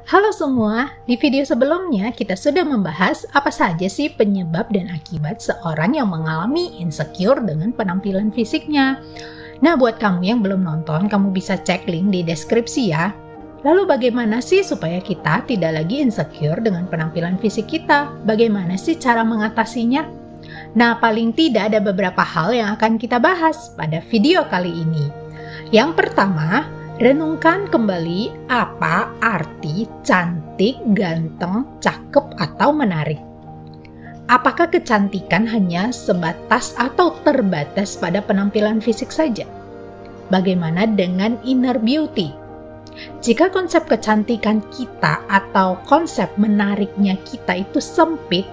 Halo semua, di video sebelumnya kita sudah membahas apa saja sih penyebab dan akibat seorang yang mengalami insecure dengan penampilan fisiknya. Nah, buat kamu yang belum nonton, kamu bisa cek link di deskripsi ya. Lalu bagaimana sih supaya kita tidak lagi insecure dengan penampilan fisik kita? Bagaimana sih cara mengatasinya? Nah, paling tidak ada beberapa hal yang akan kita bahas pada video kali ini. Yang pertama, renungkan kembali apa arti cantik, ganteng, cakep, atau menarik. Apakah kecantikan hanya sebatas atau terbatas pada penampilan fisik saja? Bagaimana dengan inner beauty? Jika konsep kecantikan kita atau konsep menariknya kita itu sempit,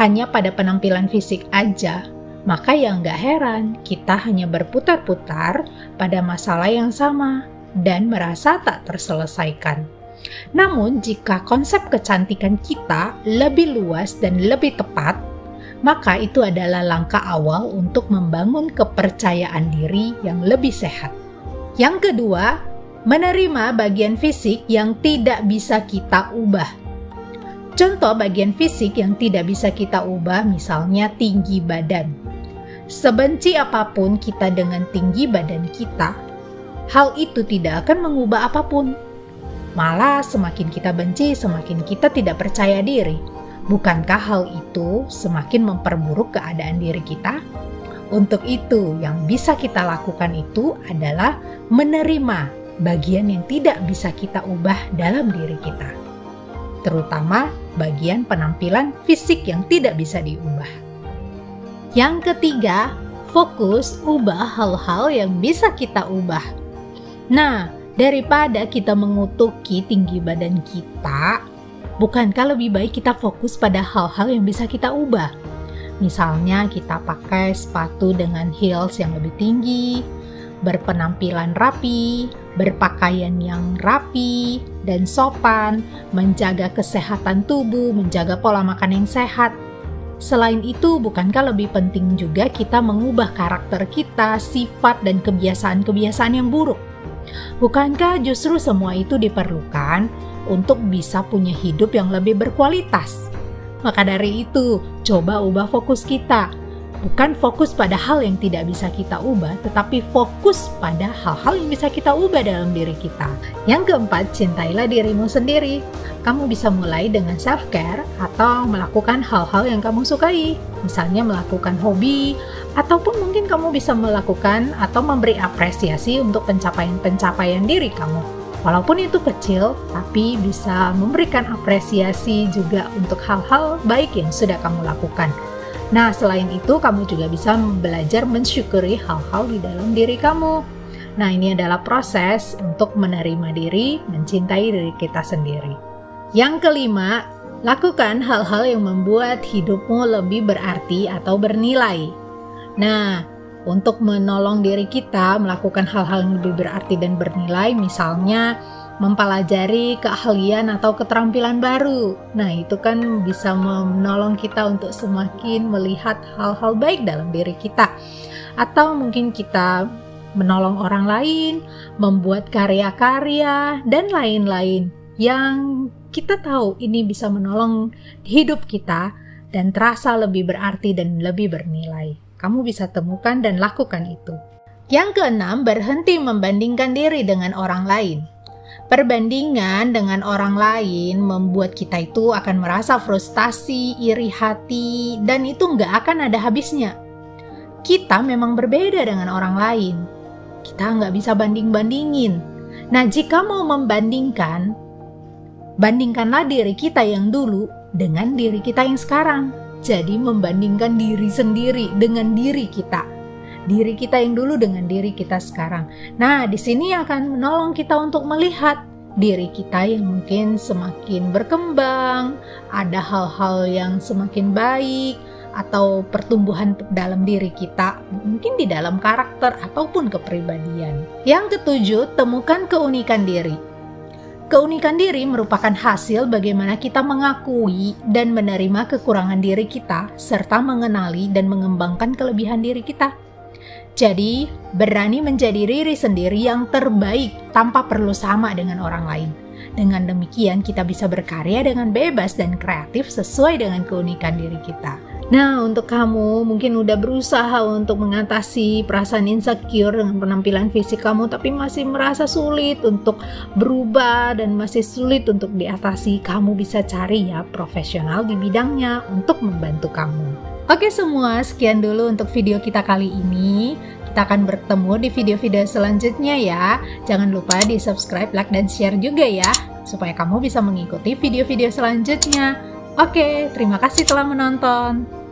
hanya pada penampilan fisik aja, maka ya nggak heran kita hanya berputar-putar pada masalah yang sama dan merasa tak terselesaikan. Namun jika konsep kecantikan kita lebih luas dan lebih tepat, maka itu adalah langkah awal untuk membangun kepercayaan diri yang lebih sehat. Yang kedua, menerima bagian fisik yang tidak bisa kita ubah. Contoh bagian fisik yang tidak bisa kita ubah misalnya tinggi badan. Sebenci apapun kita dengan tinggi badan kita, hal itu tidak akan mengubah apapun. Malah semakin kita benci, semakin kita tidak percaya diri. Bukankah hal itu semakin memperburuk keadaan diri kita? Untuk itu, yang bisa kita lakukan itu adalah menerima bagian yang tidak bisa kita ubah dalam diri kita. Terutama bagian penampilan fisik yang tidak bisa diubah. Yang ketiga, fokus ubah hal-hal yang bisa kita ubah. Nah, daripada kita mengutuki tinggi badan kita, bukankah lebih baik kita fokus pada hal-hal yang bisa kita ubah? Misalnya kita pakai sepatu dengan heels yang lebih tinggi, berpenampilan rapi, berpakaian yang rapi dan sopan, menjaga kesehatan tubuh, menjaga pola makan yang sehat. Selain itu, bukankah lebih penting juga kita mengubah karakter kita, sifat, dan kebiasaan-kebiasaan yang buruk? Bukankah justru semua itu diperlukan untuk bisa punya hidup yang lebih berkualitas? Maka dari itu, coba ubah fokus kita. Bukan fokus pada hal yang tidak bisa kita ubah, tetapi fokus pada hal-hal yang bisa kita ubah dalam diri kita. Yang keempat, cintailah dirimu sendiri. Kamu bisa mulai dengan self-care atau melakukan hal-hal yang kamu sukai. Misalnya melakukan hobi, ataupun mungkin kamu bisa melakukan atau memberi apresiasi untuk pencapaian-pencapaian diri kamu. Walaupun itu kecil, tapi bisa memberikan apresiasi juga untuk hal-hal baik yang sudah kamu lakukan. Nah, selain itu, kamu juga bisa belajar mensyukuri hal-hal di dalam diri kamu. Nah, ini adalah proses untuk menerima diri, mencintai diri kita sendiri. Yang kelima, lakukan hal-hal yang membuat hidupmu lebih berarti atau bernilai. Nah, untuk menolong diri kita melakukan hal-hal yang lebih berarti dan bernilai, misalnya mempelajari keahlian atau keterampilan baru. Nah, itu kan bisa menolong kita untuk semakin melihat hal-hal baik dalam diri kita. Atau mungkin kita menolong orang lain, membuat karya-karya, dan lain-lain yang kita tahu ini bisa menolong hidup kita dan terasa lebih berarti dan lebih bernilai. Kamu bisa temukan dan lakukan itu. Yang keenam, berhenti membandingkan diri dengan orang lain. Perbandingan dengan orang lain membuat kita itu akan merasa frustasi, iri hati, dan itu nggak akan ada habisnya. Kita memang berbeda dengan orang lain. Kita nggak bisa banding-bandingin. Nah, jika mau membandingkan, bandingkanlah diri kita yang dulu dengan diri kita yang sekarang. Jadi membandingkan diri sendiri dengan diri kita. Diri kita yang dulu dengan diri kita sekarang. Nah, di sini akan menolong kita untuk melihat diri kita yang mungkin semakin berkembang, ada hal-hal yang semakin baik, atau pertumbuhan dalam diri kita, mungkin di dalam karakter ataupun kepribadian. Yang ketujuh, temukan keunikan diri. Keunikan diri merupakan hasil bagaimana kita mengakui dan menerima kekurangan diri kita, serta mengenali dan mengembangkan kelebihan diri kita. Jadi, berani menjadi diri sendiri yang terbaik tanpa perlu sama dengan orang lain. Dengan demikian, kita bisa berkarya dengan bebas dan kreatif sesuai dengan keunikan diri kita. Nah, untuk kamu mungkin udah berusaha untuk mengatasi perasaan insecure dengan penampilan fisik kamu, tapi masih merasa sulit untuk berubah dan masih sulit untuk diatasi, kamu bisa cari ya profesional di bidangnya untuk membantu kamu. Oke semua, sekian dulu untuk video kita kali ini. Kita akan bertemu di video-video selanjutnya ya. Jangan lupa di subscribe, like, dan share juga ya, supaya kamu bisa mengikuti video-video selanjutnya. Oke, terima kasih telah menonton.